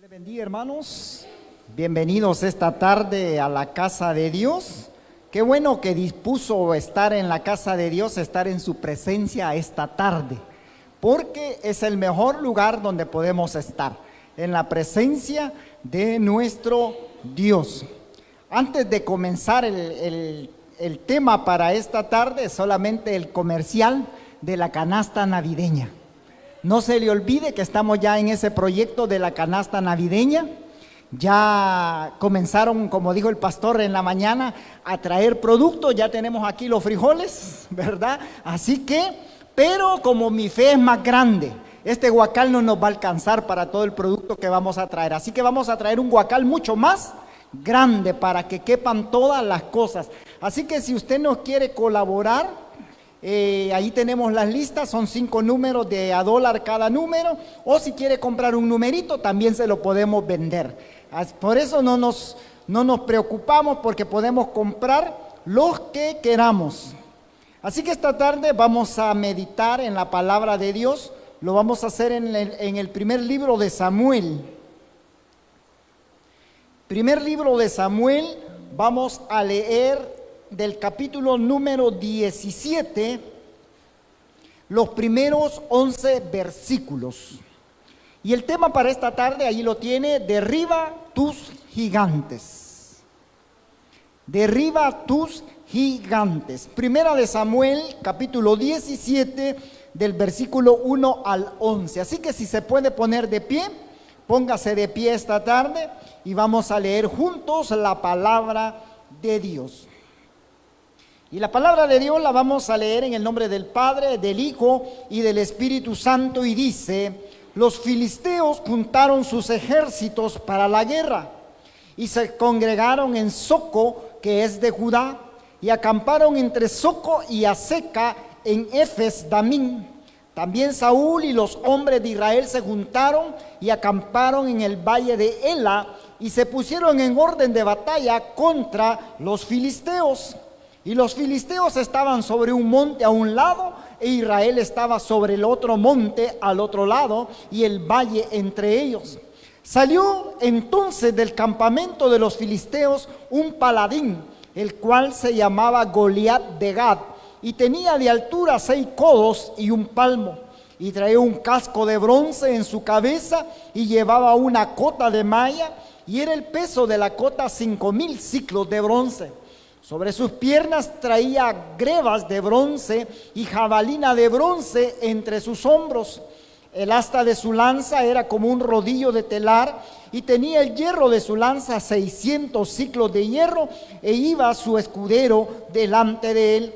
Les bendiga, hermanos. Bienvenidos esta tarde a la casa de Dios. Qué bueno que dispuso estar en la casa de Dios, estar en su presencia esta tarde, porque es el mejor lugar donde podemos estar, en la presencia de nuestro Dios. Antes de comenzar el tema para esta tarde, solamente el comercial de la canasta navideña. No se le olvide que estamos ya en ese proyecto de la canasta navideña. Ya comenzaron, como dijo el pastor en la mañana, a traer productos. Ya tenemos aquí los frijoles, ¿verdad? Así que, pero como mi fe es más grande, este guacal no nos va a alcanzar para todo el producto que vamos a traer. Así que vamos a traer un guacal mucho más grande para que quepan todas las cosas. Así que si usted nos quiere colaborar, ahí tenemos las listas, son 5 números de $1 cada número, o si quiere comprar un numerito también se lo podemos vender. Por eso no nos preocupamos, porque podemos comprar los que queramos. Así que esta tarde vamos a meditar en la palabra de Dios. Lo vamos a hacer en el primer libro de Samuel. Primer libro de Samuel, vamos a leer del capítulo número 17, los primeros 11 versículos. Y el tema para esta tarde, ahí lo tiene: derriba tus gigantes. Derriba tus gigantes. Primera de Samuel, capítulo 17, del versículo 1 al 11. Así que si se puede poner de pie, póngase de pie esta tarde y vamos a leer juntos la palabra de Dios. Y la palabra de Dios la vamos a leer en el nombre del Padre, del Hijo y del Espíritu Santo, y dice: los filisteos juntaron sus ejércitos para la guerra y se congregaron en Soco, que es de Judá, y acamparon entre Soco y Aseca en Efes-Damín. También Saúl y los hombres de Israel se juntaron y acamparon en el valle de Ela y se pusieron en orden de batalla contra los filisteos. Y los filisteos estaban sobre un monte a un lado, e Israel estaba sobre el otro monte al otro lado, y el valle entre ellos. Salió entonces del campamento de los filisteos un paladín, el cual se llamaba Goliat de Gat, y tenía de altura 6 codos y 1 palmo, y traía un casco de bronce en su cabeza, y llevaba una cota de malla, y era el peso de la cota 5,000 siclos de bronce. Sobre sus piernas traía grebas de bronce y jabalina de bronce entre sus hombros. El asta de su lanza era como un rodillo de telar, y tenía el hierro de su lanza 600 siclos de hierro, e iba su escudero delante de él.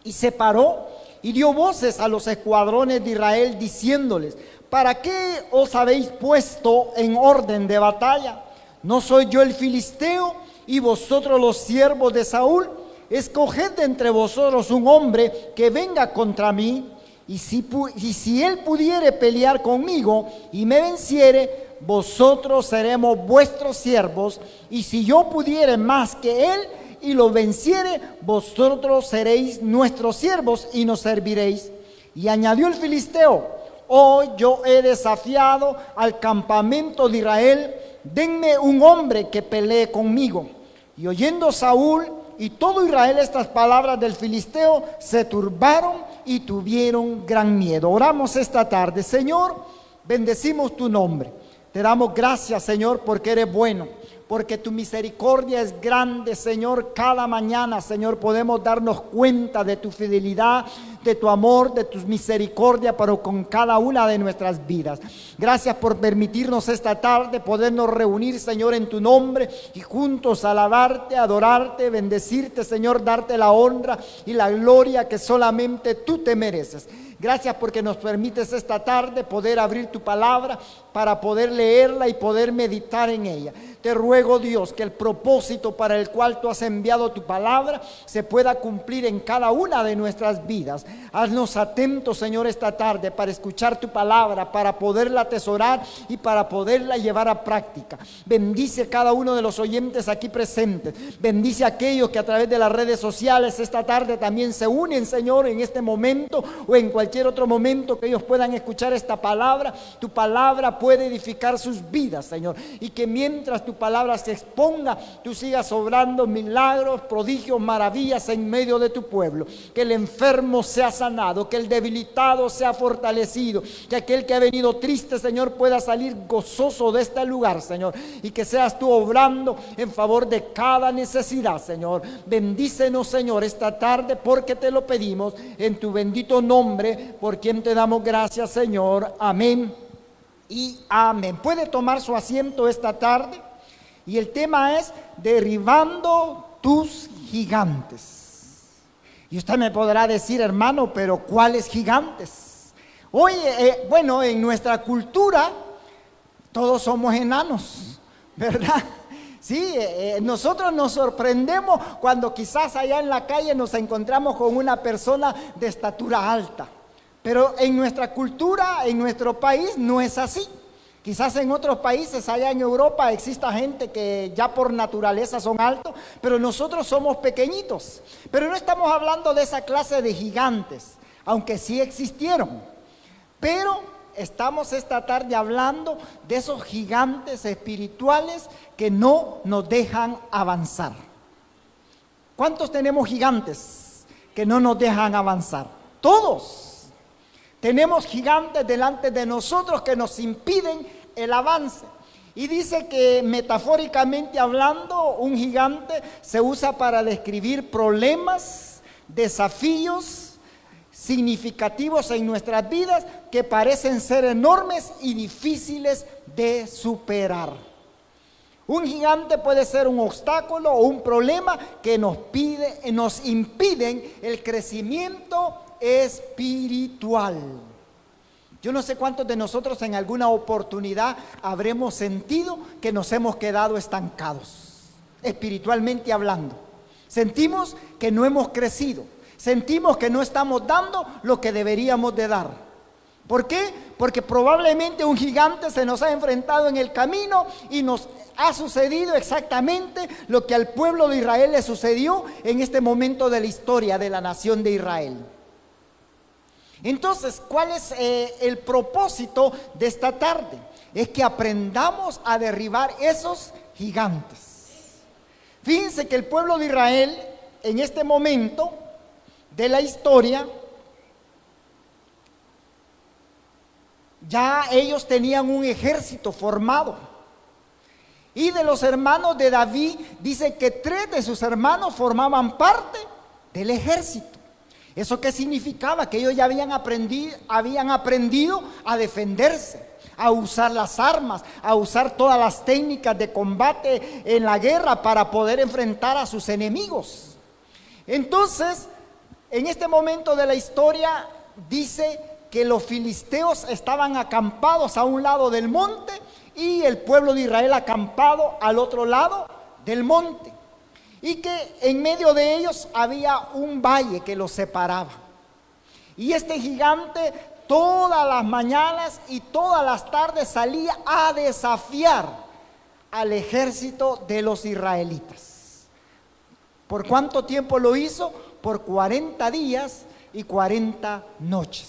Y se paró y dio voces a los escuadrones de Israel, diciéndoles: ¿para qué os habéis puesto en orden de batalla? ¿No soy yo el filisteo y vosotros los siervos de Saúl? Escoged de entre vosotros un hombre que venga contra mí, y si él pudiere pelear conmigo y me venciere, vosotros seremos vuestros siervos, y si yo pudiere más que él y lo venciere, vosotros seréis nuestros siervos y nos serviréis. Y añadió el filisteo: hoy yo he desafiado al campamento de Israel, denme un hombre que pelee conmigo. Y oyendo Saúl y todo Israel estas palabras del filisteo, se turbaron y tuvieron gran miedo. Oramos esta tarde. Señor, bendecimos tu nombre. Te damos gracias, Señor, porque eres bueno, porque tu misericordia es grande, Señor. Cada mañana, Señor, podemos darnos cuenta de tu fidelidad, de tu amor, de tu misericordia para con cada una de nuestras vidas. Gracias por permitirnos esta tarde podernos reunir, Señor, en tu nombre, y juntos alabarte, adorarte, bendecirte, Señor, darte la honra y la gloria que solamente tú te mereces. Gracias porque nos permites esta tarde poder abrir tu palabra para poder leerla y poder meditar en ella. Te ruego, Dios, que el propósito para el cual tú has enviado tu palabra se pueda cumplir en cada una de nuestras vidas. Haznos atentos, Señor, esta tarde para escuchar tu palabra, para poderla atesorar y para poderla llevar a práctica. Bendice a cada uno de los oyentes aquí presentes. Bendice a aquellos que a través de las redes sociales esta tarde también se unen, Señor, en este momento o en cualquier cualquier otro momento que ellos puedan escuchar esta palabra, tu palabra puede edificar sus vidas, Señor. Y que mientras tu palabra se exponga, tú sigas obrando milagros, prodigios, maravillas en medio de tu pueblo. Que el enfermo sea sanado, que el debilitado sea fortalecido, que aquel que ha venido triste, Señor, pueda salir gozoso de este lugar, Señor. Y que seas tú obrando en favor de cada necesidad, Señor. Bendícenos, Señor, esta tarde, porque te lo pedimos en tu bendito nombre, por quien te damos gracias, Señor. Amén y amén. Puede tomar su asiento esta tarde y el tema es derribando tus gigantes. Y usted me podrá decir, hermano, pero ¿cuáles gigantes? Hoy, bueno, en nuestra cultura todos somos enanos, ¿verdad? Sí, nosotros nos sorprendemos cuando quizás allá en la calle nos encontramos con una persona de estatura alta. Pero en nuestra cultura, en nuestro país, no es así. Quizás en otros países, allá en Europa, exista gente que ya por naturaleza son altos, pero nosotros somos pequeñitos. Pero no estamos hablando de esa clase de gigantes, aunque sí existieron. Pero estamos esta tarde hablando de esos gigantes espirituales que no nos dejan avanzar. ¿Cuántos tenemos gigantes que no nos dejan avanzar? Todos. Tenemos gigantes delante de nosotros que nos impiden el avance. Y dice que metafóricamente hablando, un gigante se usa para describir problemas, desafíos significativos en nuestras vidas que parecen ser enormes y difíciles de superar. Un gigante puede ser un obstáculo o un problema que nos impiden el crecimiento espiritual. Yo no sé cuántos de nosotros en alguna oportunidad habremos sentido que nos hemos quedado estancados, espiritualmente hablando. Sentimos que no hemos crecido. Sentimos que no estamos dando lo que deberíamos de dar. ¿Por qué? Porque probablemente un gigante se nos ha enfrentado en el camino y nos ha sucedido exactamente lo que al pueblo de Israel le sucedió en este momento de la historia de la nación de Israel. Entonces, ¿cuál es el propósito de esta tarde? Es que aprendamos a derribar esos gigantes. Fíjense que el pueblo de Israel en este momento de la historia, ya ellos tenían un ejército formado. Y de los hermanos de David, dice que 3 de sus hermanos formaban parte del ejército. ¿Eso qué significaba? Que ellos ya habían aprendido a defenderse, a usar las armas, a usar todas las técnicas de combate en la guerra para poder enfrentar a sus enemigos. Entonces, en este momento de la historia dice que los filisteos estaban acampados a un lado del monte y el pueblo de Israel acampado al otro lado del monte. Y que en medio de ellos había un valle que los separaba. Y este gigante todas las mañanas y todas las tardes salía a desafiar al ejército de los israelitas. ¿Por cuánto tiempo lo hizo? Por 40 días y 40 noches.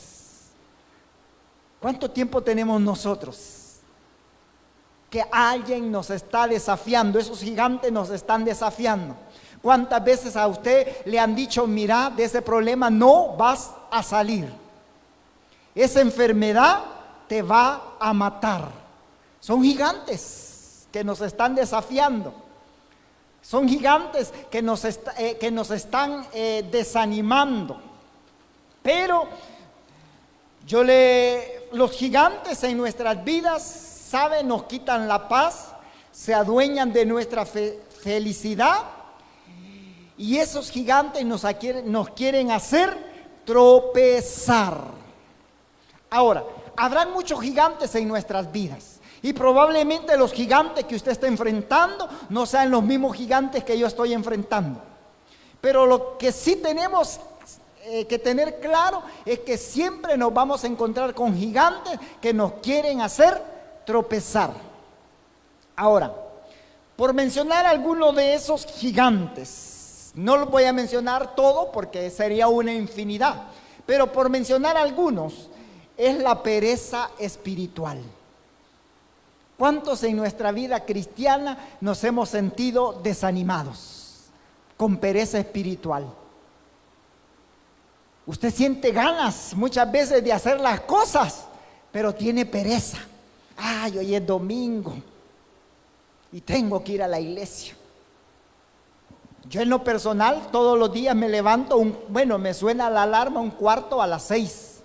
¿Cuánto tiempo tenemos nosotros? Que alguien nos está desafiando, esos gigantes nos están desafiando. ¿Cuántas veces a usted le han dicho, mira, de ese problema no vas a salir? Esa enfermedad te va a matar. Son gigantes que nos están desafiando. Son gigantes que nos están desanimando. Pero los gigantes en nuestras vidas, ¿saben? Nos quitan la paz, se adueñan de nuestra felicidad. Y esos gigantes nos quieren hacer tropezar. Ahora, habrán muchos gigantes en nuestras vidas. Y probablemente los gigantes que usted está enfrentando no sean los mismos gigantes que yo estoy enfrentando. Pero lo que sí tenemos que tener claro es que siempre nos vamos a encontrar con gigantes que nos quieren hacer tropezar. Ahora, por mencionar algunos de esos gigantes, no los voy a mencionar todo porque sería una infinidad, pero por mencionar algunos, es la pereza espiritual. ¿Cuántos en nuestra vida cristiana nos hemos sentido desanimados, con pereza espiritual? Usted siente ganas muchas veces de hacer las cosas, pero tiene pereza. Ay, hoy es domingo y tengo que ir a la iglesia. Yo en lo personal todos los días me levanto, me suena la alarma 5:45,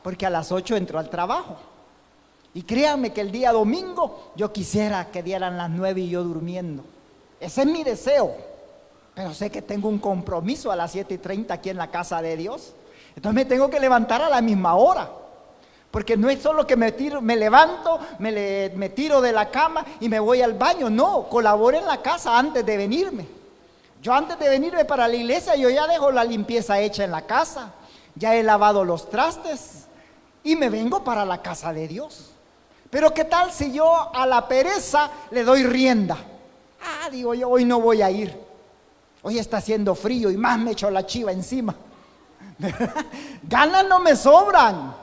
porque a las 8 entro al trabajo. Y créanme que el día domingo yo quisiera que dieran las 9 y yo durmiendo. Ese es mi deseo, pero sé que tengo un compromiso a las 7:30 aquí en la casa de Dios. Entonces me tengo que levantar a la misma hora, porque no es solo que me levanto, me tiro de la cama y me voy al baño. No, colaboro en la casa antes de venirme. Yo antes de venirme para la iglesia, yo ya dejo la limpieza hecha en la casa, ya he lavado los trastes y me vengo para la casa de Dios. Pero ¿qué tal si yo a la pereza le doy rienda? Digo yo, hoy no voy a ir. Hoy está haciendo frío y más me echo la chiva encima. Ganas no me sobran.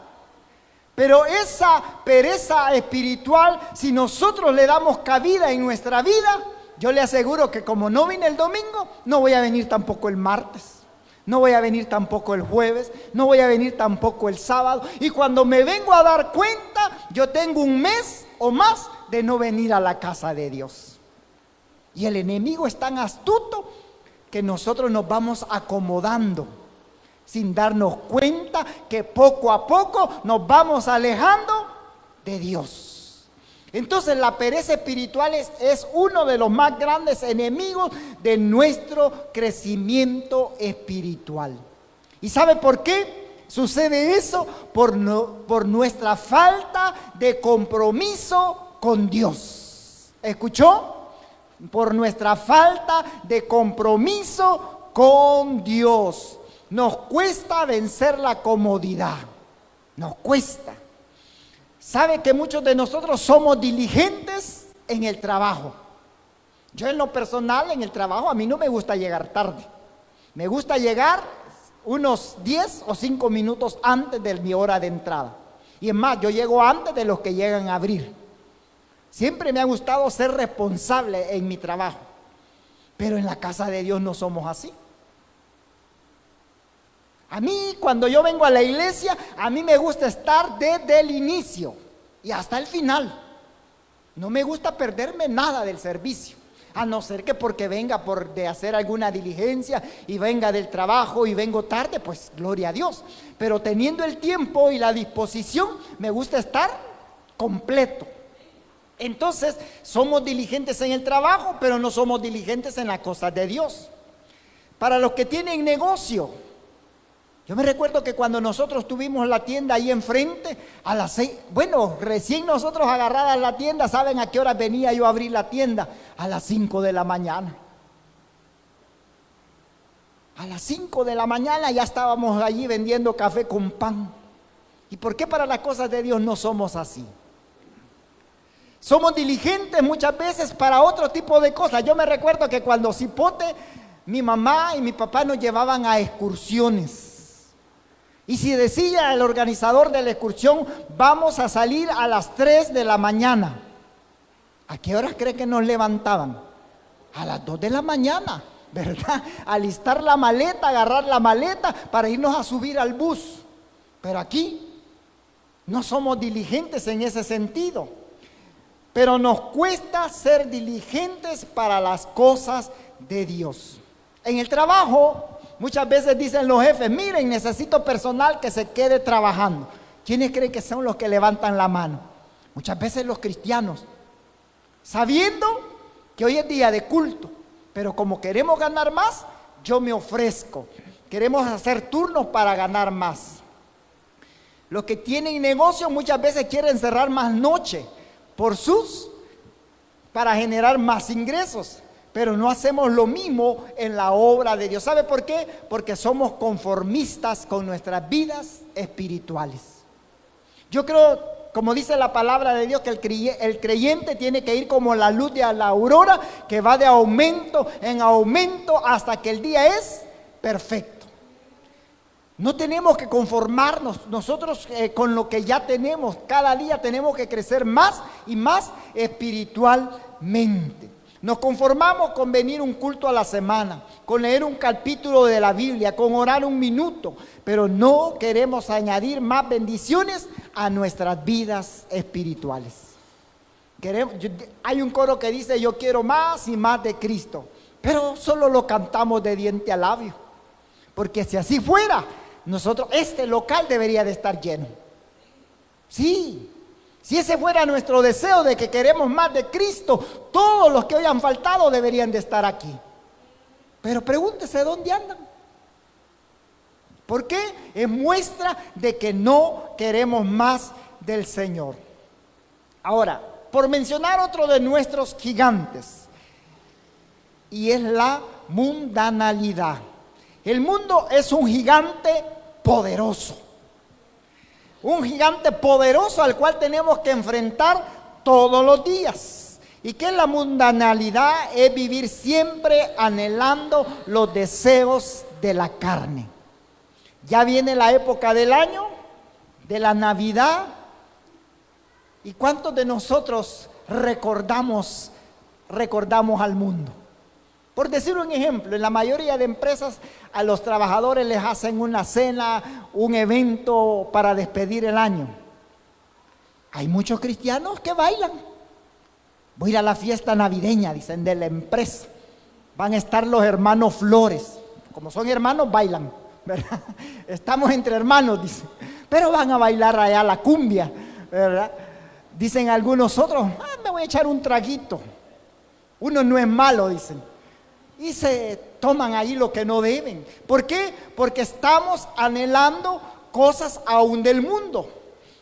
Pero esa pereza espiritual, si nosotros le damos cabida en nuestra vida, yo le aseguro que como no vine el domingo, no voy a venir tampoco el martes. No voy a venir tampoco el jueves, no voy a venir tampoco el sábado. Y cuando me vengo a dar cuenta, yo tengo un mes o más de no venir a la casa de Dios. Y el enemigo es tan astuto que nosotros nos vamos acomodando sin darnos cuenta que poco a poco nos vamos alejando de Dios. Entonces la pereza espiritual es uno de los más grandes enemigos de nuestro crecimiento espiritual. ¿Y sabe por qué sucede eso? Por nuestra falta de compromiso con Dios. ¿Escuchó? Por nuestra falta de compromiso con Dios. Nos cuesta vencer la comodidad. Nos cuesta. ¿Sabe que muchos de nosotros somos diligentes en el trabajo? Yo en lo personal, en el trabajo, a mí no me gusta llegar tarde. Me gusta llegar unos 10 o 5 minutos antes de mi hora de entrada. Y es más, yo llego antes de los que llegan a abrir. Siempre me ha gustado ser responsable en mi trabajo. Pero en la casa de Dios no somos así. A mí, cuando yo vengo a la iglesia, a mí me gusta estar desde el inicio y hasta el final. No me gusta perderme nada del servicio, a no ser que porque venga de hacer alguna diligencia y venga del trabajo y vengo tarde, pues gloria a Dios. Pero teniendo el tiempo y la disposición, me gusta estar completo. Entonces, somos diligentes en el trabajo, pero no somos diligentes en las cosas de Dios. Para los que tienen negocio, yo me recuerdo que cuando nosotros tuvimos la tienda ahí enfrente, a las 6, recién nosotros agarradas la tienda, ¿saben a qué hora venía yo a abrir la tienda? A las 5 de la mañana. A las 5 de la mañana ya estábamos allí vendiendo café con pan. ¿Y por qué para las cosas de Dios no somos así? Somos diligentes muchas veces para otro tipo de cosas. Yo me recuerdo que cuando cipote, mi mamá y mi papá nos llevaban a excursiones. Y si decía el organizador de la excursión, vamos a salir a las 3 de la mañana. ¿A qué horas cree que nos levantaban? A las 2 de la mañana, ¿verdad? Alistar la maleta, agarrar la maleta para irnos a subir al bus. Pero aquí no somos diligentes en ese sentido. Pero nos cuesta ser diligentes para las cosas de Dios. En el trabajo, muchas veces dicen los jefes, miren, necesito personal que se quede trabajando. ¿Quiénes creen que son los que levantan la mano? Muchas veces los cristianos, sabiendo que hoy es día de culto, pero como queremos ganar más, yo me ofrezco. Queremos hacer turnos para ganar más. Los que tienen negocio muchas veces quieren cerrar más noche para generar más ingresos. Pero no hacemos lo mismo en la obra de Dios. ¿Sabe por qué? Porque somos conformistas con nuestras vidas espirituales. Yo creo, como dice la palabra de Dios, que el creyente tiene que ir como la luz de la aurora, que va de aumento en aumento hasta que el día es perfecto. No tenemos que conformarnos nosotros con lo que ya tenemos. Cada día tenemos que crecer más y más espiritualmente. Nos conformamos con venir un culto a la semana, con leer un capítulo de la Biblia, con orar un minuto, pero no queremos añadir más bendiciones a nuestras vidas espirituales. Hay un coro que dice: yo quiero más y más de Cristo, pero solo lo cantamos de diente a labio, porque si así fuera, este local debería de estar lleno. Sí. Si ese fuera nuestro deseo de que queremos más de Cristo, todos los que hoy han faltado deberían de estar aquí. Pero pregúntese dónde andan. ¿Por qué? Es muestra de que no queremos más del Señor. Ahora, por mencionar otro de nuestros gigantes, y es la mundanalidad. El mundo es un gigante poderoso. Un gigante poderoso al cual tenemos que enfrentar todos los días. ¿Y qué es la mundanalidad? Es vivir siempre anhelando los deseos de la carne. Ya viene la época del año, de la Navidad. ¿Y cuántos de nosotros recordamos al mundo? Por decir un ejemplo, en la mayoría de empresas a los trabajadores les hacen una cena, un evento para despedir el año. Hay muchos cristianos que bailan. Voy a ir a la fiesta navideña, dicen, de la empresa. Van a estar los hermanos Flores. Como son hermanos, bailan, ¿verdad? Estamos entre hermanos, dicen. Pero van a bailar allá la cumbia, ¿verdad? Dicen algunos otros: me voy a echar un traguito. Uno no es malo, dicen. Y se toman ahí lo que no deben. ¿Por qué? Porque estamos anhelando cosas aún del mundo.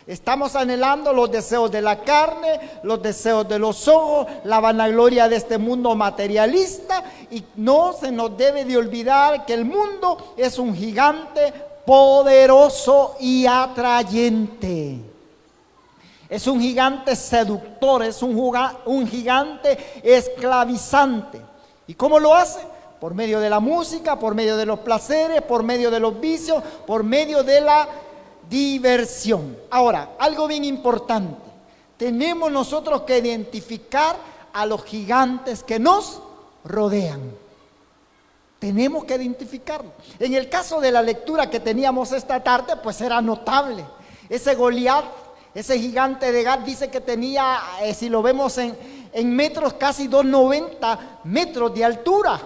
Estamos anhelando los deseos de la carne, los deseos de los ojos, la vanagloria de este mundo materialista. Y no se nos debe de olvidar que el mundo es un gigante poderoso y atrayente. Es un gigante seductor, es un gigante esclavizante. ¿Y cómo lo hace? Por medio de la música, por medio de los placeres, por medio de los vicios, por medio de la diversión. Ahora, algo bien importante. Tenemos nosotros que identificar a los gigantes que nos rodean. Tenemos que identificarlo. En el caso de la lectura que teníamos esta tarde, pues era notable. Ese Goliat, ese gigante de Gat, dice que tenía, si lo vemos en metros, casi 290 metros de altura.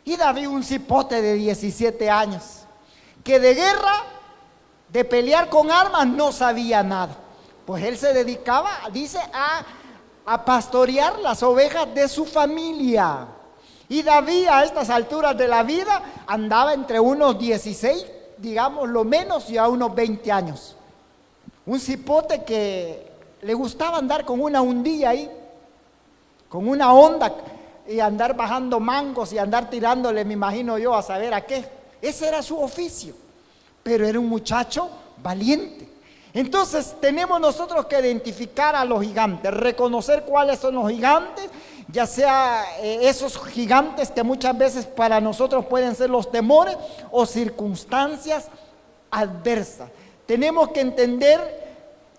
Y David, un cipote de 17 años, que de guerra, de pelear con armas, no sabía nada. Pues él se dedicaba, dice, a pastorear las ovejas de su familia. Y David, a estas alturas de la vida, andaba entre unos 16, digamos lo menos, y a unos 20 años. Un cipote que le gustaba andar con una hundilla ahí, con una onda, y andar bajando mangos y andar tirándole, me imagino yo, a saber a qué. Ese era su oficio, pero era un muchacho valiente. Entonces tenemos nosotros que identificar a los gigantes, reconocer cuáles son los gigantes, ya sea esos gigantes que muchas veces para nosotros pueden ser los temores o circunstancias adversas. Tenemos que entender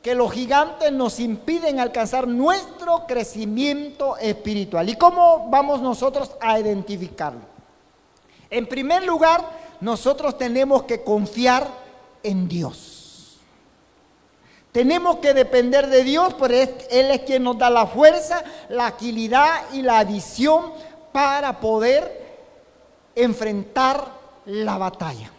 que los gigantes nos impiden alcanzar nuestro crecimiento espiritual. ¿Y cómo vamos nosotros a identificarlo? En primer lugar, nosotros tenemos que confiar en Dios. Tenemos que depender de Dios, porque Él es quien nos da la fuerza, la agilidad y la visión para poder enfrentar la batalla.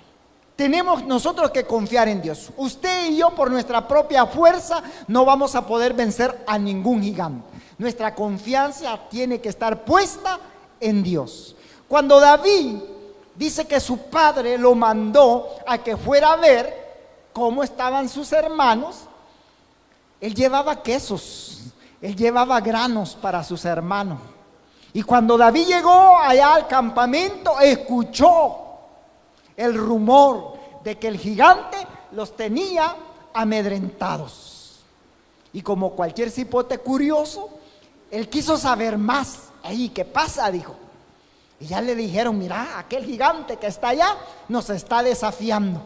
Tenemos nosotros que confiar en Dios. Usted y yo, por nuestra propia fuerza, no vamos a poder vencer a ningún gigante. Nuestra confianza tiene que estar puesta en Dios. Cuando David dice que su padre lo mandó a que fuera a ver cómo estaban sus hermanos, él llevaba quesos, él llevaba granos para sus hermanos. Y cuando David llegó allá al campamento, escuchó el rumor de que el gigante los tenía amedrentados. Y como cualquier cipote curioso, él quiso saber más. ¡Ey, qué pasa!, dijo. Y ya le dijeron: mira, aquel gigante que está allá nos está desafiando.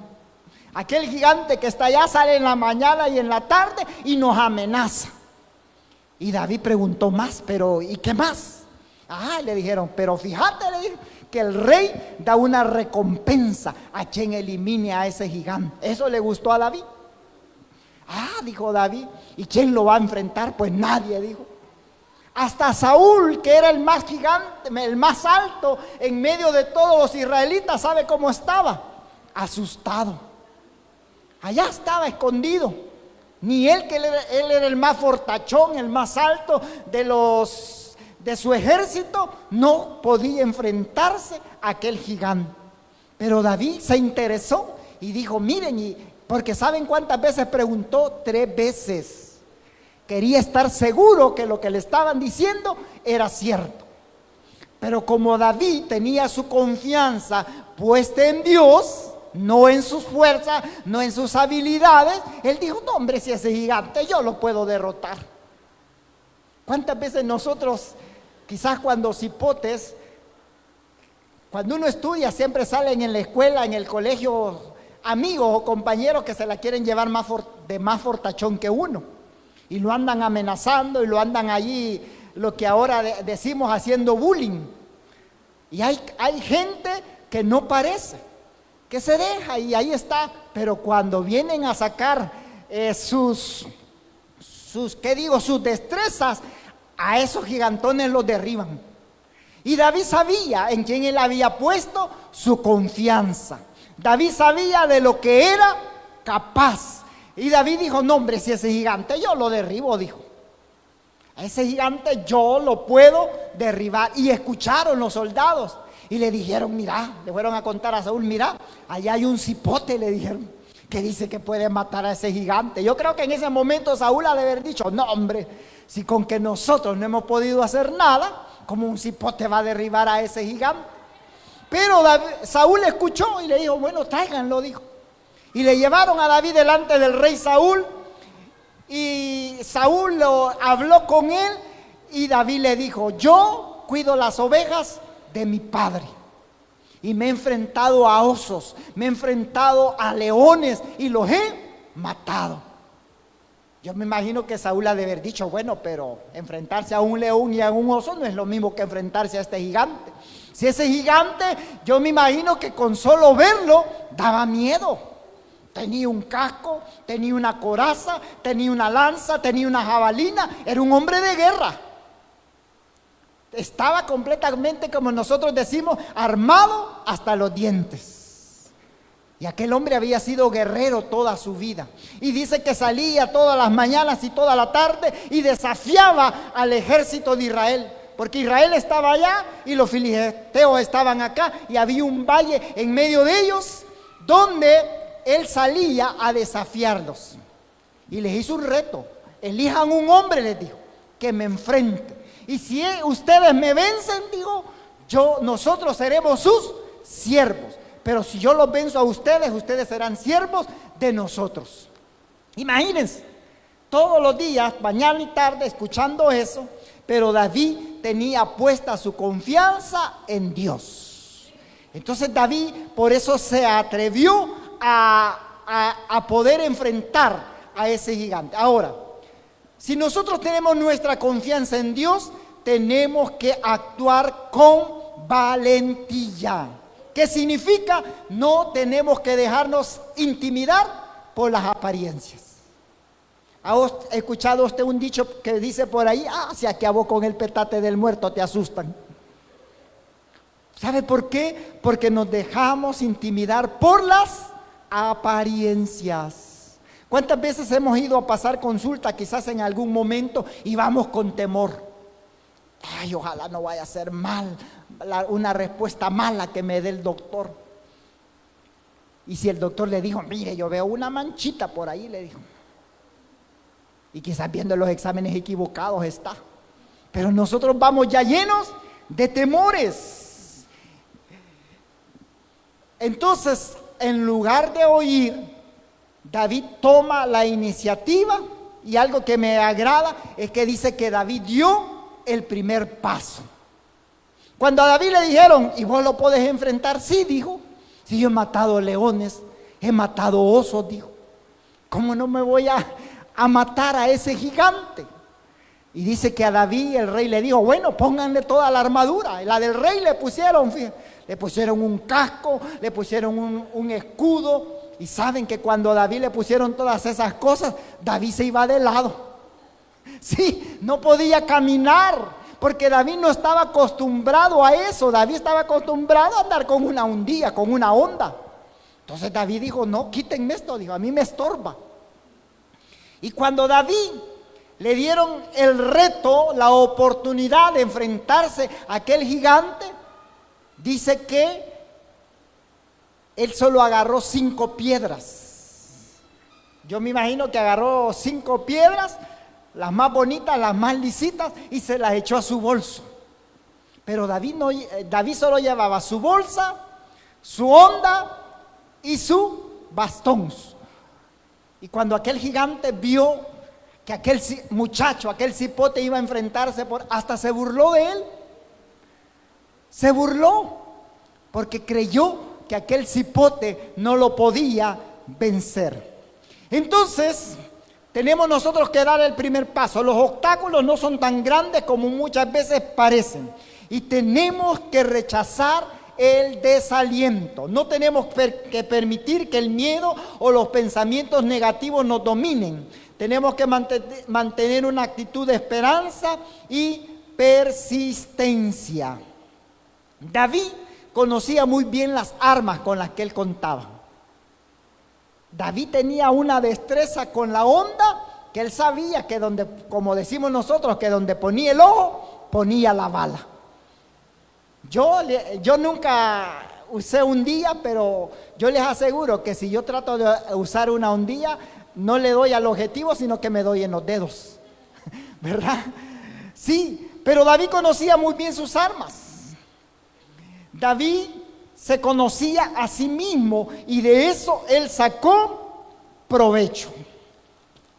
Aquel gigante que está allá sale en la mañana y en la tarde y nos amenaza. Y David preguntó más, pero ¿y qué más? Le dijeron, pero fíjate, le dijo, que el rey da una recompensa a quien elimine a ese gigante. Eso le gustó a David. Dijo David, ¿y quién lo va a enfrentar? Pues nadie, dijo. Hasta Saúl, que era el más gigante, el más alto en medio de todos los israelitas, ¿sabe cómo estaba? Asustado. Allá estaba escondido. Ni él, que él era el más fortachón, el más alto de su ejército, no podía enfrentarse a aquel gigante. Pero David se interesó y dijo, miren, porque ¿saben cuántas veces preguntó? 3 veces. Quería estar seguro que lo que le estaban diciendo era cierto. Pero como David tenía su confianza puesta en Dios, no en sus fuerzas, no en sus habilidades, él dijo, no hombre, si ese gigante yo lo puedo derrotar. ¿Cuántas veces nosotros, quizás cuando cipotes, cuando uno estudia, siempre salen en la escuela, en el colegio, amigos o compañeros que se la quieren llevar de más fortachón que uno? Y lo andan amenazando y lo andan allí, lo que ahora decimos, haciendo bullying. Y hay gente que no parece, que se deja y ahí está. Pero cuando vienen a sacar sus destrezas, a esos gigantones los derriban. Y David sabía en quién él había puesto su confianza. David sabía de lo que era capaz. Y David dijo, no hombre, si ese gigante yo lo derribo, dijo. A ese gigante yo lo puedo derribar. Y escucharon los soldados y le dijeron, mira, le fueron a contar a Saúl, mira, allá hay un cipote, le dijeron, que dice que puede matar a ese gigante. Yo creo que en ese momento Saúl ha de haber dicho, no hombre, si con que nosotros no hemos podido hacer nada, ¿cómo un cipote va a derribar a ese gigante? Pero Saúl escuchó y le dijo, bueno, tráiganlo, dijo. Y le llevaron a David delante del rey Saúl. Y Saúl habló con él. Y David le dijo, yo cuido las ovejas de mi padre. Y me he enfrentado a osos, me he enfrentado a leones y los he matado. Yo me imagino que Saúl ha de haber dicho, bueno, pero enfrentarse a un león y a un oso no es lo mismo que enfrentarse a este gigante. Si ese gigante, yo me imagino que con solo verlo daba miedo. Tenía un casco, tenía una coraza, tenía una lanza, tenía una jabalina. Era un hombre de guerra. Estaba completamente, como nosotros decimos, armado hasta los dientes. Y aquel hombre había sido guerrero toda su vida. Y dice que salía todas las mañanas y toda la tarde y desafiaba al ejército de Israel. Porque Israel estaba allá y los filisteos estaban acá. Y había un valle en medio de ellos donde él salía a desafiarlos. Y les hizo un reto. Elijan un hombre, les dijo, que me enfrente. Y si ustedes me vencen, digo, nosotros seremos sus siervos. Pero si yo los venzo a ustedes, ustedes serán siervos de nosotros. Imagínense, todos los días, mañana y tarde, escuchando eso. Pero David tenía puesta su confianza en Dios. Entonces David por eso se atrevió a poder enfrentar a ese gigante. Ahora, si nosotros tenemos nuestra confianza en Dios, tenemos que actuar con valentía. ¿Qué significa? No tenemos que dejarnos intimidar por las apariencias. ¿Ha escuchado usted un dicho que dice por ahí? Se acabó con el petate del muerto, te asustan. ¿Sabe por qué? Porque nos dejamos intimidar por las apariencias. ¿Cuántas veces hemos ido a pasar consulta quizás en algún momento y vamos con temor? Ojalá no vaya a ser una respuesta mala que me dé el doctor. Y si el doctor le dijo, mire, yo veo una manchita por ahí, le dijo. Y quizás viendo los exámenes equivocados está. Pero nosotros vamos ya llenos de temores. Entonces, en lugar de oír, David toma la iniciativa. Y algo que me agrada es que dice que David dio el primer paso. Cuando a David le dijeron, ¿y vos lo podés enfrentar? Sí, dijo, si yo he matado leones he matado osos, dijo. ¿Cómo no me voy a matar a ese gigante? Y dice que a David el rey le dijo, bueno, pónganle toda la armadura. La del rey le pusieron un casco, le pusieron un escudo. Y saben que cuando a David le pusieron todas esas cosas, David se iba de lado. Sí, no podía caminar, porque David no estaba acostumbrado a eso. David estaba acostumbrado a andar con una hundía, con una onda. Entonces David dijo, no, quítenme esto, dijo, a mí me estorba. Y cuando David le dieron el reto, la oportunidad de enfrentarse a aquel gigante, dice que él solo agarró 5 piedras. Yo me imagino que agarró 5 piedras, las más bonitas, las más lisitas, y se las echó a su bolso. Pero David solo llevaba su bolsa, su honda y su bastón. Y cuando aquel gigante vio que aquel muchacho, aquel cipote iba a enfrentarse, hasta se burló de él. Se burló porque creyó que aquel cipote no lo podía vencer. Entonces, tenemos nosotros que dar el primer paso. Los obstáculos no son tan grandes como muchas veces parecen. Y tenemos que rechazar el desaliento. No tenemos que permitir que el miedo o los pensamientos negativos nos dominen. Tenemos que mantener una actitud de esperanza y persistencia. David conocía muy bien las armas con las que él contaba. David tenía una destreza con la honda, que él sabía que donde, como decimos nosotros, que donde ponía el ojo, ponía la bala. Yo nunca usé hundilla, pero yo les aseguro que si yo trato de usar una hundilla, no le doy al objetivo, sino que me doy en los dedos, ¿verdad? Sí, pero David conocía muy bien sus armas. David se conocía a sí mismo y de eso él sacó provecho.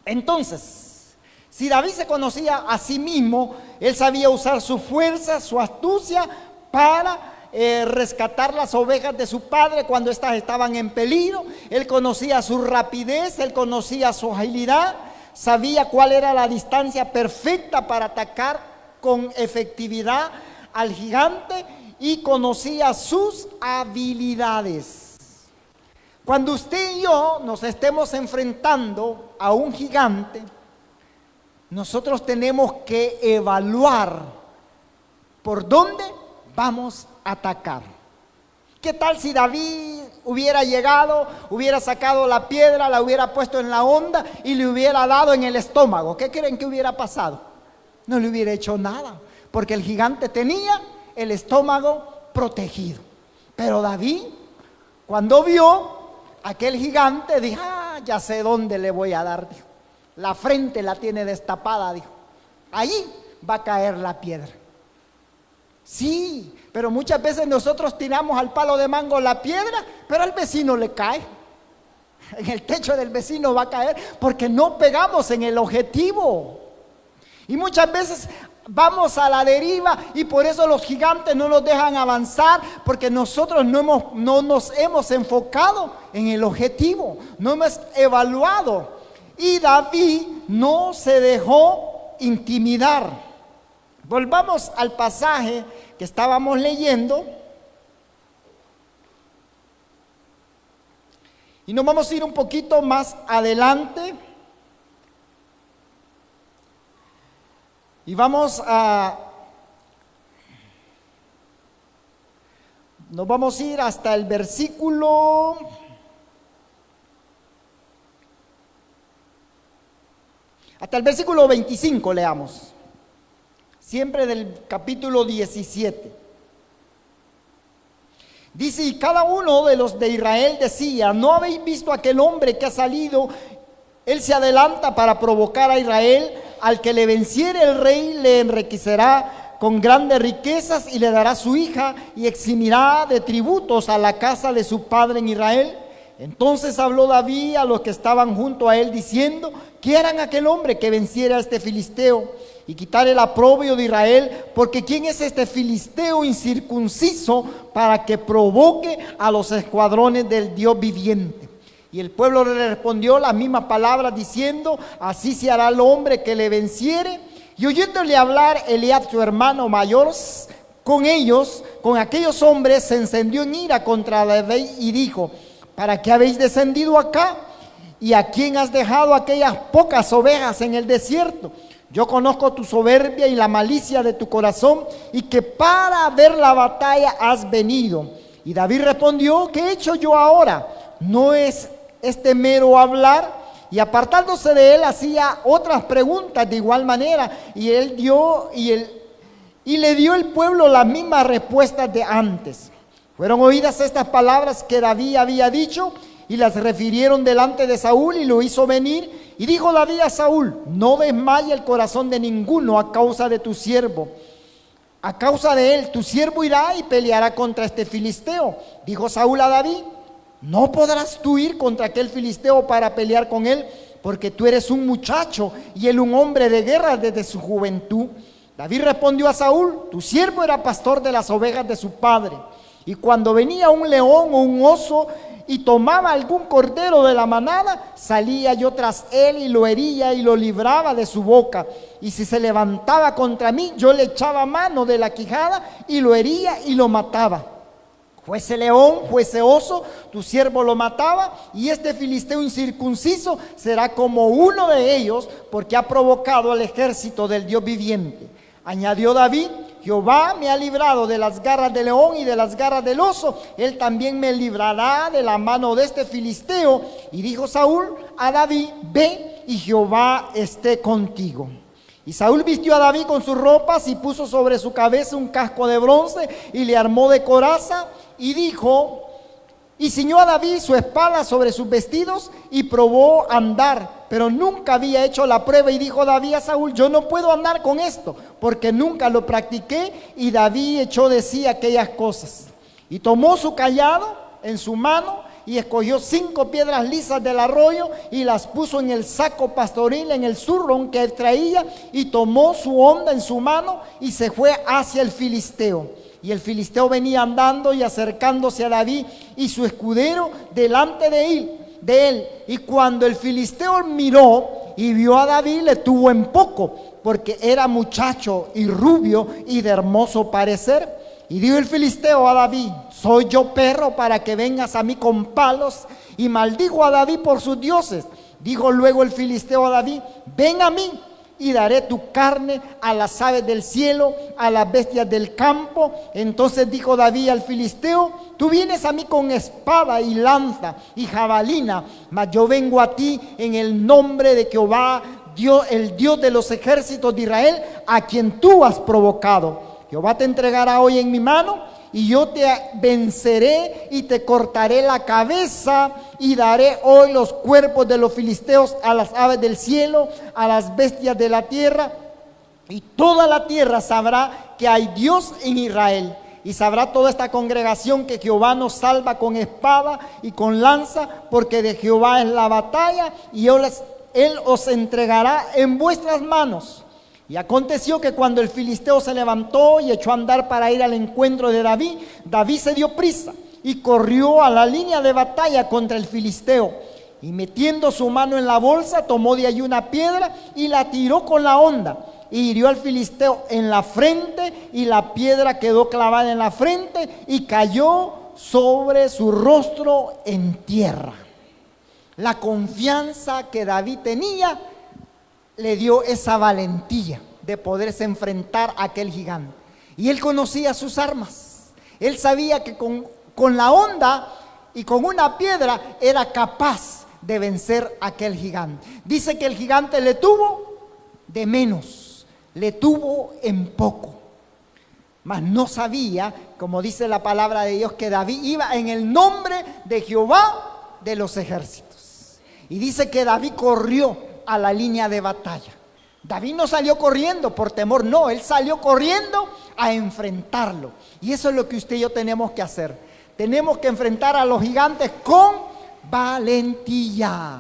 Entonces, si David se conocía a sí mismo, él sabía usar su fuerza, su astucia para rescatar las ovejas de su padre cuando éstas estaban en peligro. Él conocía su rapidez, él conocía su agilidad, sabía cuál era la distancia perfecta para atacar con efectividad al gigante y conocía sus habilidades. Cuando usted y yo nos estemos enfrentando a un gigante, nosotros tenemos que evaluar por dónde vamos a atacar. ¿Qué tal si David hubiera llegado, hubiera sacado la piedra, la hubiera puesto en la honda y le hubiera dado en el estómago? ¿Qué creen que hubiera pasado? No le hubiera hecho nada, porque el gigante tenía el estómago protegido. Pero David, cuando vio aquel gigante, dijo, ya sé dónde le voy a dar, dijo. La frente la tiene destapada, dijo. Allí va a caer la piedra. Sí, pero muchas veces nosotros tiramos al palo de mango la piedra, pero al vecino le cae. En el techo del vecino va a caer porque no pegamos en el objetivo. Y muchas veces vamos a la deriva y por eso los gigantes no nos dejan avanzar, porque nosotros no nos hemos enfocado en el objetivo, no hemos evaluado. Y David no se dejó intimidar. Volvamos al pasaje que estábamos leyendo y nos vamos a ir un poquito más adelante y nos vamos a ir hasta el versículo 25, leamos. Siempre del capítulo 17. Dice, y cada uno de los de Israel decía, ¿no habéis visto aquel hombre que ha salido? Él se adelanta para provocar a Israel. Al que le venciere el rey le enriquecerá con grandes riquezas y le dará su hija y eximirá de tributos a la casa de su padre en Israel. Entonces habló David a los que estaban junto a él diciendo, quieran aquel hombre que venciera a este filisteo y quitar el aprobio de Israel, porque ¿quién es este filisteo incircunciso para que provoque a los escuadrones del Dios viviente? Y el pueblo le respondió las mismas palabras diciendo, así se hará el hombre que le venciere. Y oyéndole hablar Eliab, su hermano mayor, con ellos, con aquellos hombres, se encendió en ira contra David y dijo, ¿para qué habéis descendido acá? ¿Y a quién has dejado aquellas pocas ovejas en el desierto? Yo conozco tu soberbia y la malicia de tu corazón, y que para ver la batalla has venido. Y David respondió, ¿qué he hecho yo ahora? ¿No es este mero hablar? Y apartándose de él hacía otras preguntas de igual manera, y le dio el pueblo las mismas respuestas de antes. Fueron oídas estas palabras que David había dicho, y las refirieron delante de Saúl, y lo hizo venir. Y dijo David a Saúl, no desmaye el corazón de ninguno a causa de tu siervo. A causa de él, tu siervo irá y peleará contra este filisteo. Dijo Saúl a David, no podrás tú ir contra aquel filisteo para pelear con él, porque tú eres un muchacho y él un hombre de guerra desde su juventud. David respondió a Saúl, tu siervo era pastor de las ovejas de su padre. Y cuando venía un león o un oso y tomaba algún cordero de la manada, salía yo tras él y lo hería y lo libraba de su boca. Y si se levantaba contra mí, yo le echaba mano de la quijada y lo hería y lo mataba. Fuese león, fuese oso, tu siervo lo mataba, y este filisteo incircunciso será como uno de ellos, porque ha provocado al ejército del Dios viviente. Añadió David, Jehová me ha librado de las garras del león y de las garras del oso, él también me librará de la mano de este filisteo. Y dijo Saúl a David, ve y Jehová esté contigo. Y Saúl vistió a David con sus ropas y puso sobre su cabeza un casco de bronce y le armó de coraza y dijo, y ciñó a David su espada sobre sus vestidos y probó andar, pero nunca había hecho la prueba. Y dijo David a Saúl, yo no puedo andar con esto, porque nunca lo practiqué. Y David echó de sí aquellas cosas. Y tomó su cayado en su mano y escogió 5 piedras lisas del arroyo y las puso en el saco pastoril, en el zurrón que él traía, y tomó su honda en su mano y se fue hacia el filisteo. Y el filisteo venía andando y acercándose a David y su escudero delante de él. Y cuando el filisteo miró y vio a David, le tuvo en poco, porque era muchacho y rubio y de hermoso parecer. Y dijo el filisteo a David, ¿soy yo perro para que vengas a mí con palos? Y maldijo a David por sus dioses. Dijo luego el filisteo a David, ven a mí y daré tu carne a las aves del cielo, a las bestias del campo. Entonces dijo David al filisteo, tú vienes a mí con espada y lanza y jabalina, mas yo vengo a ti en el nombre de Jehová, Dios, el Dios de los ejércitos de Israel, a quien tú has provocado. Jehová te entregará hoy en mi mano, y yo te venceré y te cortaré la cabeza, y daré hoy los cuerpos de los filisteos a las aves del cielo, a las bestias de la tierra, y toda la tierra sabrá que hay Dios en Israel. Y sabrá toda esta congregación que Jehová nos salva con espada y con lanza, porque de Jehová es la batalla, y él os entregará en vuestras manos. Y aconteció que cuando el filisteo se levantó y echó a andar para ir al encuentro de David, David se dio prisa y corrió a la línea de batalla contra el filisteo. Y metiendo su mano en la bolsa, tomó de allí una piedra y la tiró con la honda. Y hirió al filisteo en la frente, y la piedra quedó clavada en la frente y cayó sobre su rostro en tierra. La confianza que David tenía le dio esa valentía de poderse enfrentar a aquel gigante. Y él conocía sus armas. Él sabía que con la honda y con una piedra era capaz de vencer a aquel gigante. Dice que el gigante le tuvo de menos, le tuvo en poco. Mas no sabía, como dice la palabra de Dios, que David iba en el nombre de Jehová de los ejércitos. Y dice que David corrió a la línea de batalla. David no salió corriendo por temor, no, él salió corriendo a enfrentarlo. Y eso es lo que usted y yo tenemos que hacer. Tenemos que enfrentar a los gigantes con valentía.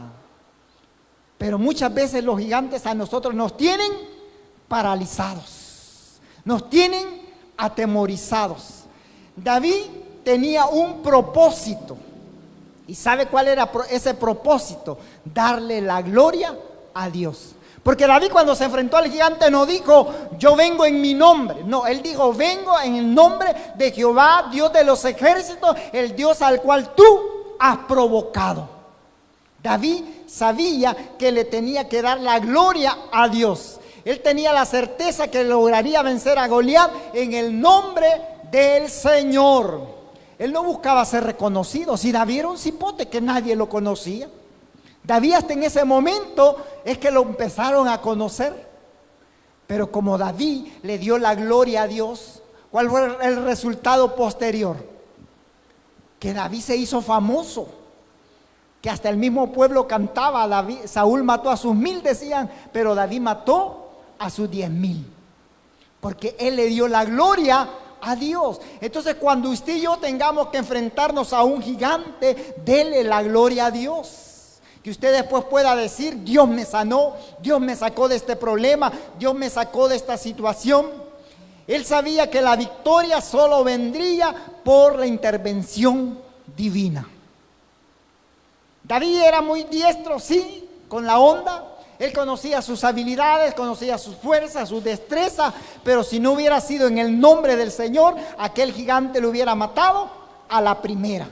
Pero muchas veces los gigantes a nosotros nos tienen paralizados, nos tienen atemorizados. David tenía un propósito, ¿Y sabe cuál era ese propósito? Darle la gloria a Dios. Porque David, cuando se enfrentó al gigante, no dijo, yo vengo en mi nombre. No, él dijo, vengo en el nombre de Jehová, Dios de los ejércitos, el Dios al cual tú has provocado. David sabía que le tenía que dar la gloria a Dios. Él tenía la certeza que lograría vencer a Goliat en el nombre del Señor. Él no buscaba ser reconocido. Si David era un cipote que nadie lo conocía. David hasta en ese momento es que lo empezaron a conocer. Pero como David le dio la gloria a Dios, ¿cuál fue el resultado posterior? Que David se hizo famoso. Que hasta el mismo pueblo cantaba, David, Saúl mató a sus 1000, decían, pero David mató a sus 10,000. Porque él le dio la gloria a Dios. Entonces, cuando usted y yo tengamos que enfrentarnos a un gigante, dele la gloria a Dios. Que usted después pueda decir, Dios me sanó, Dios me sacó de este problema, Dios me sacó de esta situación. Él sabía que la victoria solo vendría por la intervención divina. David era muy diestro, sí, con la onda. Él conocía sus habilidades, conocía sus fuerzas, su destreza, pero si no hubiera sido en el nombre del Señor, aquel gigante lo hubiera matado a la primera.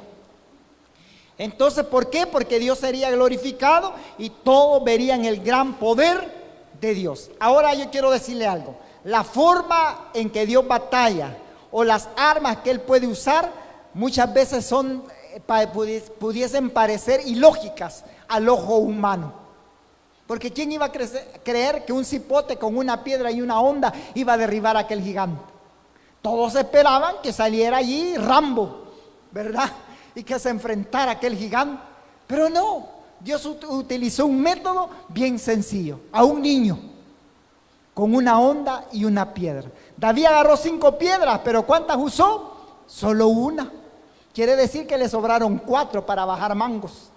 Entonces, ¿por qué? Porque Dios sería glorificado y todos verían el gran poder de Dios. Ahora yo quiero decirle algo. La forma en que Dios batalla o las armas que Él puede usar muchas veces son, pudiesen parecer ilógicas al ojo humano. Porque ¿quién iba a creer que un cipote con una piedra y una honda iba a derribar a aquel gigante? Todos esperaban que saliera allí Rambo, ¿verdad? Y que se enfrentara a aquel gigante. Pero no, Dios utilizó un método bien sencillo. A un niño con una honda y una piedra. David agarró 5 piedras, pero ¿cuántas usó? Solo una. Quiere decir que le sobraron 4 para bajar mangos.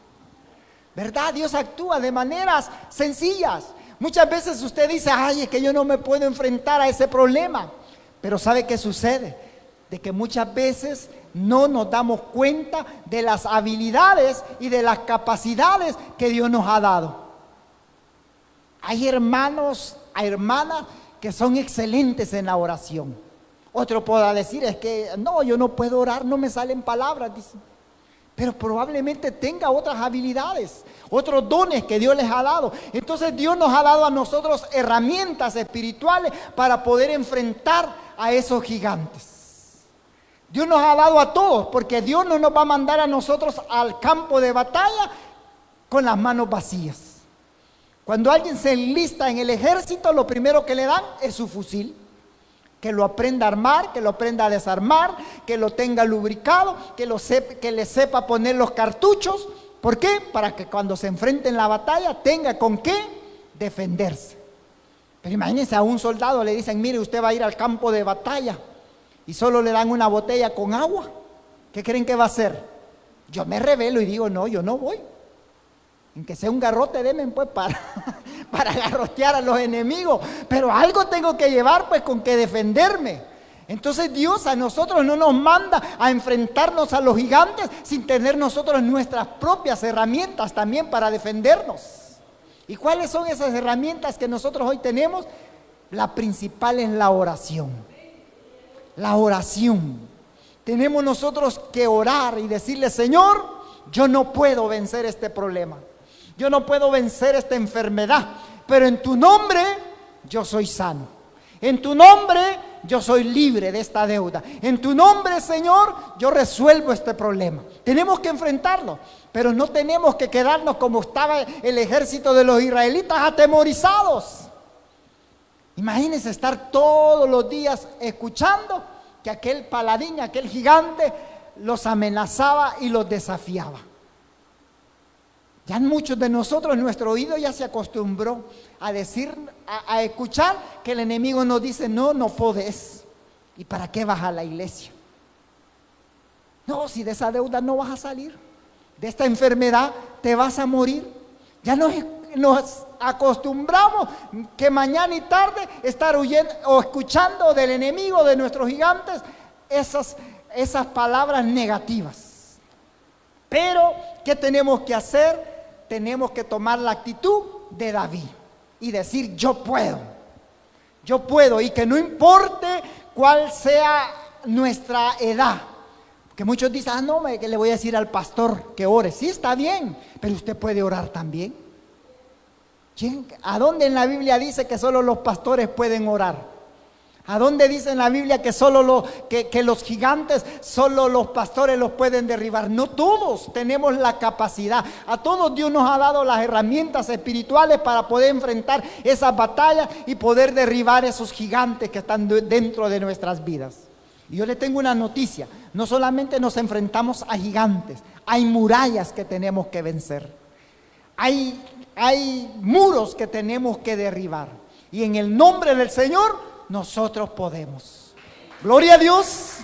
¿Verdad? Dios actúa de maneras sencillas. Muchas veces usted dice, ay, es que yo no me puedo enfrentar a ese problema. Pero ¿sabe qué sucede? De que muchas veces no nos damos cuenta de las habilidades y de las capacidades que Dios nos ha dado. Hay hermanos, hay hermanas que son excelentes en la oración. Otro podrá decir, es que no, yo no puedo orar, no me salen palabras, dice. Pero probablemente tenga otras habilidades, otros dones que Dios les ha dado. Entonces Dios nos ha dado a nosotros herramientas espirituales para poder enfrentar a esos gigantes. Dios nos ha dado a todos, porque Dios no nos va a mandar a nosotros al campo de batalla con las manos vacías. Cuando alguien se enlista en el ejército, lo primero que le dan es su fusil. Que lo aprenda a armar, que lo aprenda a desarmar, que lo tenga lubricado, que le sepa poner los cartuchos. ¿Por qué? Para que cuando se enfrente en la batalla tenga con qué defenderse. Pero imagínense, a un soldado le dicen, mire, usted va a ir al campo de batalla y solo le dan una botella con agua. ¿Qué creen que va a hacer? Yo me rebelo y digo, no, yo no voy. En que sea un garrote, denme pues para garrotear a los enemigos. Pero algo tengo que llevar pues con que defenderme. Entonces Dios a nosotros no nos manda a enfrentarnos a los gigantes sin tener nosotros nuestras propias herramientas también para defendernos. ¿Y cuáles son esas herramientas que nosotros hoy tenemos? La principal es la oración. La oración. Tenemos nosotros que orar y decirle, Señor, yo no puedo vencer este problema. Yo no puedo vencer esta enfermedad, pero en tu nombre yo soy sano. En tu nombre yo soy libre de esta deuda. En tu nombre, Señor, yo resuelvo este problema. Tenemos que enfrentarlo, pero no tenemos que quedarnos como estaba el ejército de los israelitas, atemorizados. Imagínense estar todos los días escuchando que aquel paladín, aquel gigante, los amenazaba y los desafiaba. Ya muchos de nosotros, nuestro oído ya se acostumbró a decir, a escuchar que el enemigo nos dice, no, no podés. ¿Y para qué vas a la iglesia? No, si de esa deuda no vas a salir, de esta enfermedad te vas a morir. Ya nos acostumbramos que mañana y tarde estar huyendo o escuchando del enemigo, de nuestros gigantes, esas palabras negativas. Pero, ¿qué tenemos que hacer? Tenemos que tomar la actitud de David y decir, yo puedo, y que no importe cuál sea nuestra edad. Que muchos dicen, no, que le voy a decir al pastor que ore. Sí, está bien, pero usted puede orar también. ¿A dónde en la Biblia dice que solo los pastores pueden orar? ¿A dónde dice en la Biblia que solo que los gigantes, solo los pastores los pueden derribar? No todos tenemos la capacidad. A todos Dios nos ha dado las herramientas espirituales para poder enfrentar esas batallas y poder derribar esos gigantes que están dentro de nuestras vidas. Y yo le tengo una noticia: no solamente nos enfrentamos a gigantes, hay murallas que tenemos que vencer. Hay muros que tenemos que derribar. Y en el nombre del Señor, nosotros podemos. Gloria a Dios.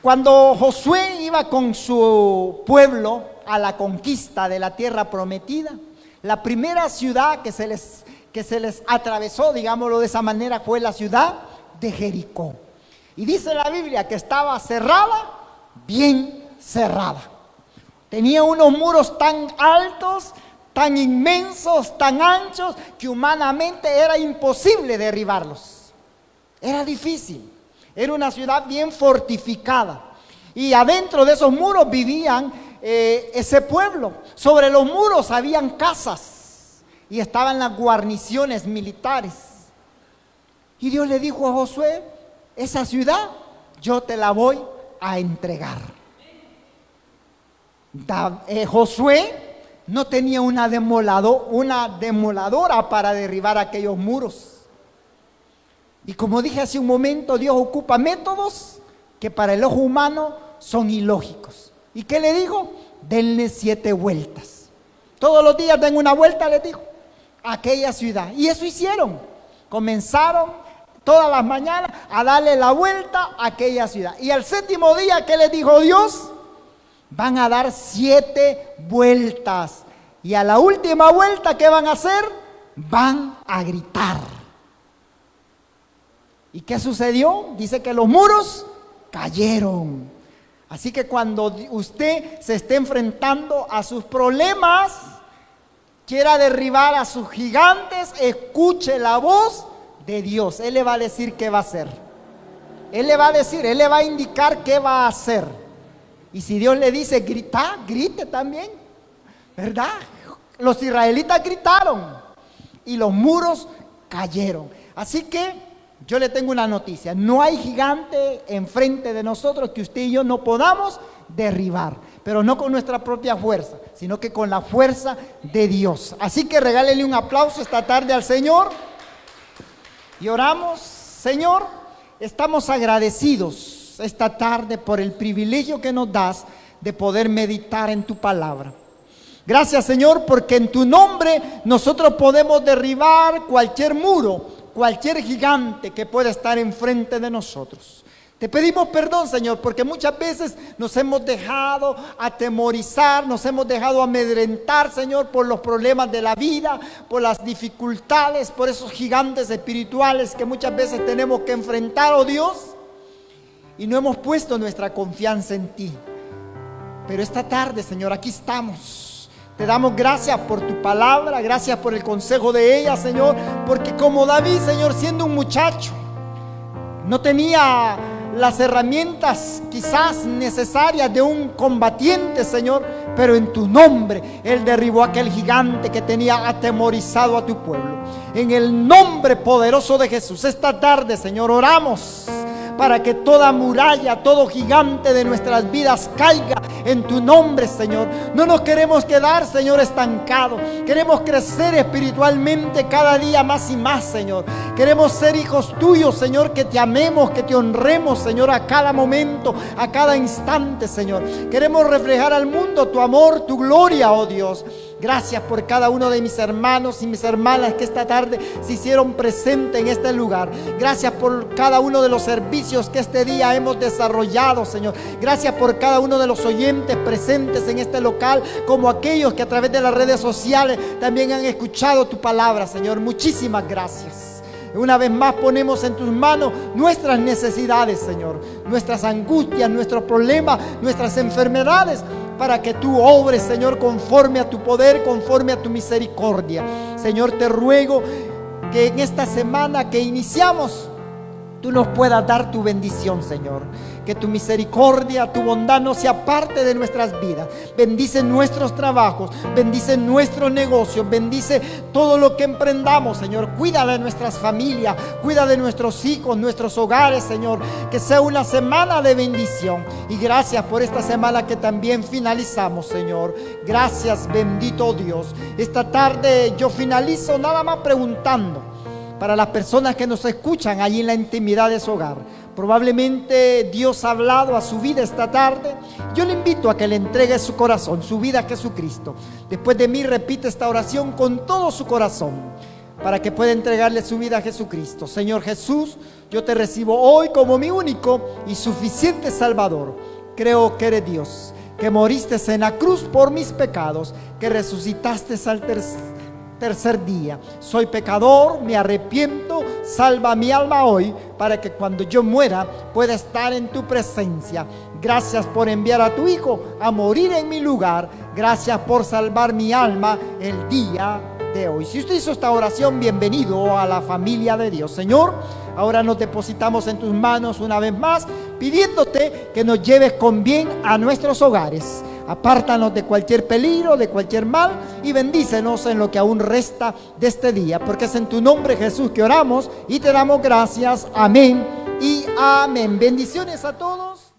Cuando Josué iba con su pueblo a la conquista de la tierra prometida, la primera ciudad que se les atravesó, digámoslo de esa manera, fue la ciudad de Jericó. Y dice la Biblia que estaba cerrada, bien cerrada. Tenía unos muros tan altos, tan inmensos, tan anchos, que humanamente era imposible derribarlos. Era difícil. Era una ciudad bien fortificada. Y adentro de esos muros vivían ese pueblo. Sobre los muros habían casas y estaban las guarniciones militares. Y Dios le dijo a Josué, esa ciudad yo te la voy a entregar. Josué no tenía una demoladora para derribar aquellos muros. Y como dije hace un momento, Dios ocupa métodos que para el ojo humano son ilógicos. ¿Y qué le dijo? Denle 7 vueltas. Todos los días den una vuelta, les dijo, a aquella ciudad. Y eso hicieron. Comenzaron todas las mañanas a darle la vuelta a aquella ciudad. Y al 7º día, ¿qué les dijo Dios? Van a dar 7 vueltas. Y a la última vuelta, ¿qué van a hacer? Van a gritar. ¿Y qué sucedió? Dice que los muros cayeron. Así que cuando usted se esté enfrentando a sus problemas, quiera derribar a sus gigantes, escuche la voz de Dios. Él le va a decir qué va a hacer. Él le va a decir, Él le va a indicar qué va a hacer. Y si Dios le dice grita, grite también, ¿verdad? Los israelitas gritaron y los muros cayeron. Así que yo le tengo una noticia: no hay gigante enfrente de nosotros que usted y yo no podamos derribar, pero no con nuestra propia fuerza, sino que con la fuerza de Dios. Así que regálele un aplauso esta tarde al Señor y oramos. Señor, estamos agradecidos esta tarde por el privilegio que nos das de poder meditar en tu palabra. Gracias, Señor, porque en tu nombre nosotros podemos derribar cualquier muro, cualquier gigante que pueda estar enfrente de nosotros. Te pedimos perdón, Señor, porque muchas veces nos hemos dejado atemorizar, nos hemos dejado amedrentar, Señor, por los problemas de la vida, por las dificultades, por esos gigantes espirituales que muchas veces tenemos que enfrentar, oh Dios, y no hemos puesto nuestra confianza en ti. Pero esta tarde, Señor, aquí estamos. Te damos gracias por tu palabra, gracias por el consejo de ella, Señor, porque como David, Señor, siendo un muchacho, no tenía las herramientas quizás necesarias de un combatiente, Señor, pero en tu nombre Él derribó aquel gigante que tenía atemorizado a tu pueblo. En el nombre poderoso de Jesús, esta tarde, Señor, oramos para que toda muralla, todo gigante de nuestras vidas caiga en tu nombre, Señor. No nos queremos quedar, Señor, estancados. Queremos crecer espiritualmente cada día más y más, Señor. Queremos ser hijos tuyos, Señor, que te amemos, que te honremos, Señor, a cada momento, a cada instante, Señor. Queremos reflejar al mundo tu amor, tu gloria, oh Dios. Gracias por cada uno de mis hermanos y mis hermanas que esta tarde se hicieron presentes en este lugar. Gracias por cada uno de los servicios que este día hemos desarrollado, Señor. Gracias por cada uno de los oyentes presentes en este local, como aquellos que a través de las redes sociales también han escuchado tu palabra, Señor. Muchísimas gracias. Una vez más ponemos en tus manos nuestras necesidades, Señor, nuestras angustias, nuestros problemas, nuestras enfermedades, para que tú obres, Señor, conforme a tu poder, conforme a tu misericordia. Señor, te ruego que en esta semana que iniciamos, tú nos puedas dar tu bendición, Señor. Que tu misericordia, tu bondad no sea parte de nuestras vidas. Bendice nuestros trabajos, bendice nuestros negocios, bendice todo lo que emprendamos, Señor. Cuida de nuestras familias, cuida de nuestros hijos, nuestros hogares, Señor. Que sea una semana de bendición. Y gracias por esta semana que también finalizamos, Señor. Gracias, bendito Dios. Esta tarde yo finalizo nada más preguntando para las personas que nos escuchan allí en la intimidad de su hogar. Probablemente Dios ha hablado a su vida esta tarde. Yo le invito a que le entregue su corazón, su vida a Jesucristo. Después de mí repite esta oración con todo su corazón, para que pueda entregarle su vida a Jesucristo. Señor Jesús, yo te recibo hoy como mi único y suficiente Salvador. Creo que eres Dios, que moriste en la cruz por mis pecados, que resucitaste al tercer día. Soy pecador, me arrepiento, salva mi alma hoy, para que cuando yo muera pueda estar en tu presencia. Gracias por enviar a tu Hijo a morir en mi lugar. Gracias por salvar mi alma el día de hoy. Si usted hizo esta oración, bienvenido a la familia de Dios. Señor, ahora nos depositamos en tus manos una vez más, pidiéndote que nos lleves con bien a nuestros hogares. Apártanos de cualquier peligro, de cualquier mal, y bendícenos en lo que aún resta de este día, porque es en tu nombre, Jesús, que oramos y te damos gracias. Amén y amén. Bendiciones a todos.